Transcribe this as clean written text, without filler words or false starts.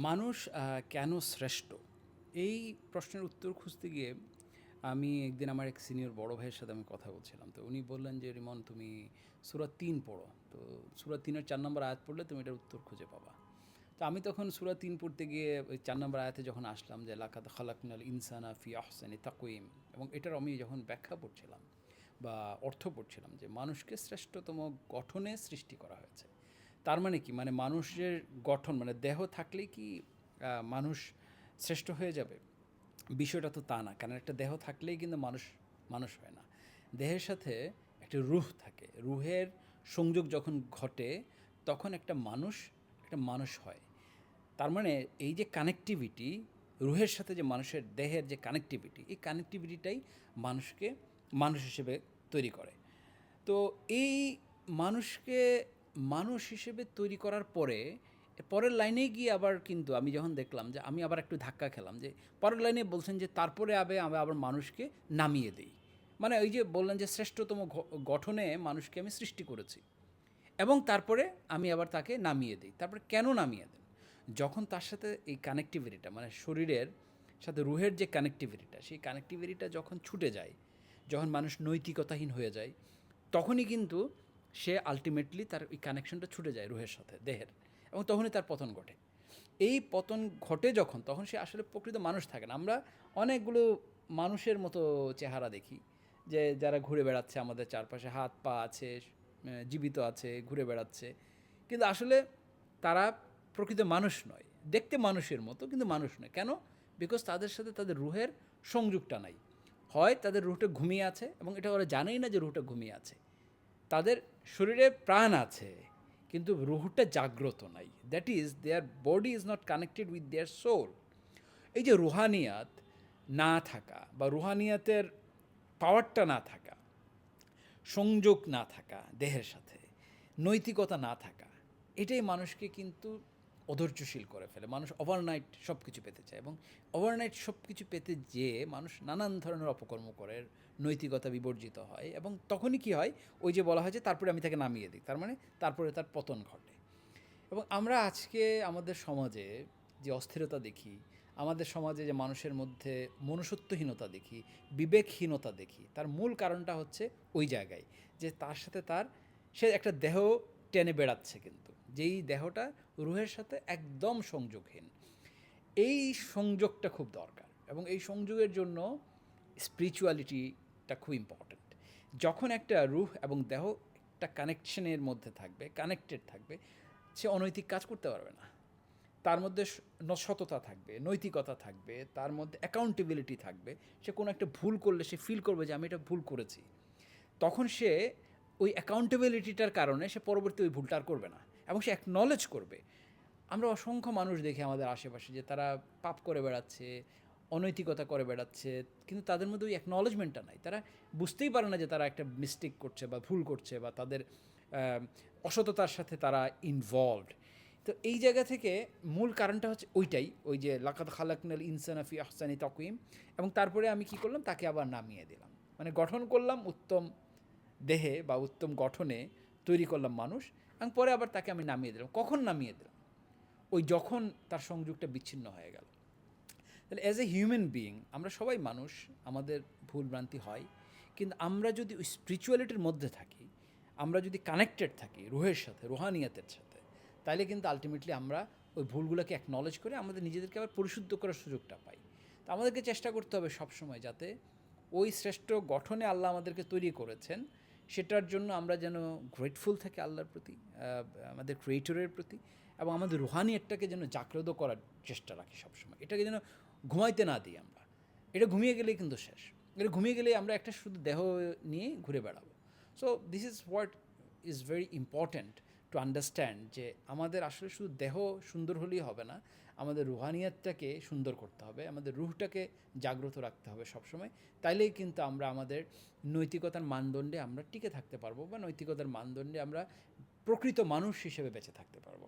মানুষ কেন শ্রেষ্ঠ? এই প্রশ্নের উত্তর খুঁজতে গিয়ে আমি একদিন আমার এক সিনিয়র বড় ভাইয়ের সাথে আমি কথা বলছিলাম। তো উনি বললেন যে, "রিমন, তুমি সূরা ৩ পড়ো। তো সূরা ৩ এর ৪ নম্বর আয়াত পড়লে তুমি এটার উত্তর খুঁজে পাবা।" তো আমি তখন সূরা ৩ পড়তে গিয়ে ওই ৪ নম্বর আয়াতে যখন আসলাম যে, "লাকাদ খালাকনাল ইনসানা ফি আহসানি তাকওয়িম", এবং এটার আমি যখন ব্যাখ্যা পড়ছিলাম বা অর্থ পড়ছিলাম যে, মানুষকে শ্রেষ্ঠতম গঠনে সৃষ্টি করা হয়েছে। তার মানে কি? মানে মানুষের গঠন মানে দেহ থাকলেই কি মানুষ শ্রেষ্ঠ হয়ে যাবে? বিষয়টা তো তা না। কারণ একটা দেহ থাকলেই কিন্তু মানুষ মানুষ হয় না। দেহের সাথে একটা রুহ থাকে। রুহের সংযোগ যখন ঘটে তখন একটা মানুষ হয়। তার মানে এই যে কানেক্টিভিটি, রুহের সাথে যে মানুষের দেহের যে কানেক্টিভিটি, এই কানেক্টিভিটিটাই মানুষকে মানুষ হিসেবে তৈরি করে। তো এই মানুষকে মানুষ হিসেবে তৈরি করার পরে পরের লাইনে গিয়ে আবার কিন্তু আমি যখন দেখলাম যে আমি আবার একটু ধাক্কা খেলাম যে পরের লাইনে বলছেন যে তারপরে আমি আবার মানুষকে নামিয়ে দেই। মানে ওই যে বললেন যে শ্রেষ্ঠতম গঠনে মানুষকে আমি সৃষ্টি করেছি এবং তারপরে আমি আবার তাকে নামিয়ে দিই। তারপরে কেন নামিয়ে দেন? যখন তার সাথে এই কানেক্টিভিটিটা মানে শরীরের সাথে রুহের যে কানেক্টিভিটিটা, সেই কানেক্টিভিটিটা যখন ছুটে যায়, যখন মানুষ নৈতিকতাহীন হয়ে যায়, তখনই কিন্তু সে আল্টিমেটলি তার ওই কানেকশনটা ছুটে যায় রুহের সাথে, দেহের, এবং তখনই তার পতন ঘটে। এই পতন ঘটে যখন, তখন সে আসলে প্রকৃত মানুষ থাকে না। আমরা অনেকগুলো মানুষের মতো চেহারা দেখি, যে যারা ঘুরে বেড়াচ্ছে আমাদের চারপাশে, হাত পা আছে, জীবিত আছে, ঘুরে বেড়াচ্ছে, কিন্তু আসলে তারা প্রকৃত মানুষ নয়। দেখতে মানুষের মতো কিন্তু মানুষ নয়। কেন? বিকজ তাদের সাথে তাদের রুহের সংযোগটা নাই। হয় তাদের রুহটা ঘুমিয়ে আছে এবং এটা ওরা জানেই না যে রুহটা ঘুমিয়ে আছে। তাদের শরীরে প্রাণ আছে কিন্তু রুহটা জাগ্রত নাই। That is their body is not connected with their soul. এই যে রুহানিয়াত না থাকা বা রুহানিয়াতের পাওয়ারটা না থাকা, সংযোগ না থাকা দেহের সাথে, নৈতিকতা না থাকা, এটাই মানুষকে কিন্তু অধৈর্যশীল করে ফেলে। মানুষ ওভারনাইট সব কিছু পেতে চায় এবং ওভারনাইট সব কিছু পেতে যেয়ে মানুষ নানান ধরনের অপকর্ম করে, নৈতিকতা বিবর্জিত হয় এবং তখনই কি হয়, ওই যে বলা হয় যে তারপরে আমি তাকে নামিয়ে দিই, তার মানে তারপরে তার পতন ঘটে। এবং আমরা আজকে আমাদের সমাজে যে অস্থিরতা দেখি, আমাদের সমাজে যে মানুষের মধ্যে মনুষ্যত্বহীনতা দেখি, বিবেকহীনতা দেখি, তার মূল কারণটা হচ্ছে ওই জায়গায় যে তার সাথে সে একটা দেহ টেনে বেড়াচ্ছে, কিন্তু যেই দেহটা রুহের সাথে একদম সংযোগহীন। এই সংযোগটা খুব দরকার এবং এই সংযোগের জন্য স্পিরিচুয়ালিটিটা খুব ইম্পর্ট্যান্ট। যখন একটা রুহ এবং দেহ একটা কানেকশনের মধ্যে থাকবে, কানেক্টেড থাকবে, সে অনৈতিক কাজ করতে পারবে না। তার মধ্যে সততা থাকবে, নৈতিকতা থাকবে, তার মধ্যে অ্যাকাউন্টেবিলিটি থাকবে। সে কোনো একটা ভুল করলে সে ফিল করবে যে আমি এটা ভুল করেছি। তখন সে ওই অ্যাকাউন্টেবিলিটিটার কারণে সে পরবর্তী ওই ভুলটা আর করবে না এবং সে অ্যাকনলেজ করবে। আমরা অসংখ্য মানুষ দেখি আমাদের আশেপাশে যে তারা পাপ করে বেড়াচ্ছে, অনৈতিকতা করে বেড়াচ্ছে, কিন্তু তাদের মধ্যে ওই অ্যাকনলেজমেন্টটা নাই। তারা বুঝতেই পারে না যে তারা একটা মিস্টেক করছে বা ভুল করছে বা তাদের অসততার সাথে তারা ইনভলভড। তো এই জায়গা থেকে মূল কারণটা হচ্ছে ওইটাই, ওই যে লাকাদ খালাকনাল ইনসানা ফি আহসানি তাকওয়িম, এবং তারপরে আমি কি করলাম, তাকে আবার নামিয়ে দিলাম। মানে গঠন করলাম উত্তম দেহে বা উত্তম গঠনে, তৈরি করলাম মানুষ, এবং পরে আবার তাকে আমি নামিয়ে দিলাম। কখন নামিয়ে দিলাম? ওই যখন তার সংযোগটা বিচ্ছিন্ন হয়ে গেল। তাহলে অ্যাজ এ হিউম্যান বিইং আমরা সবাই মানুষ, আমাদের ভুল ভ্রান্তি হয়, কিন্তু আমরা যদি ওই স্পিরিচুয়ালিটির মধ্যে থাকি, আমরা যদি কানেক্টেড থাকি রুহের সাথে, রুহানিয়াতের সাথে, তাহলে কিন্তু আলটিমেটলি আমরা ওই ভুলগুলোকে অ্যাকনলেজ করে আমাদের নিজেদেরকে আবার পরিশুদ্ধ করার সুযোগটা পাই। তো আমাদেরকে চেষ্টা করতে হবে সবসময় যাতে ওই শ্রেষ্ঠ গঠনে আল্লাহ আমাদেরকে তৈরি করেছেন, সেটার জন্য আমরা যেন গ্রেটফুল থাকি আল্লাহর প্রতি, আমাদের ক্রিয়েটরের প্রতি, এবং আমাদের রুহানিয়াতটাকে যেন জাগ্রত করার চেষ্টা রাখি সবসময়। এটাকে যেন ঘুমাইতে না দিই আমরা। এটা ঘুমিয়ে গেলেই কিন্তু শেষ। এটা ঘুমিয়ে গেলেই আমরা একটা শুধু দেহ নিয়ে ঘুরে বেড়াবো। So this is what is very important to understand, যে আমাদের আসলে শুধু দেহ সুন্দর হলেই হবে না, আমাদের রুহানিয়াতটাকে সুন্দর করতে হবে, আমাদের রুহটাকে জাগ্রত রাখতে হবে সবসময়। তাইলেই কিন্তু আমরা আমাদের নৈতিকতার মানদণ্ডে আমরা টিকে থাকতে পারবো বা নৈতিকতার মানদণ্ডে আমরা প্রকৃত মানুষ হিসেবে বেঁচে থাকতে পারবো।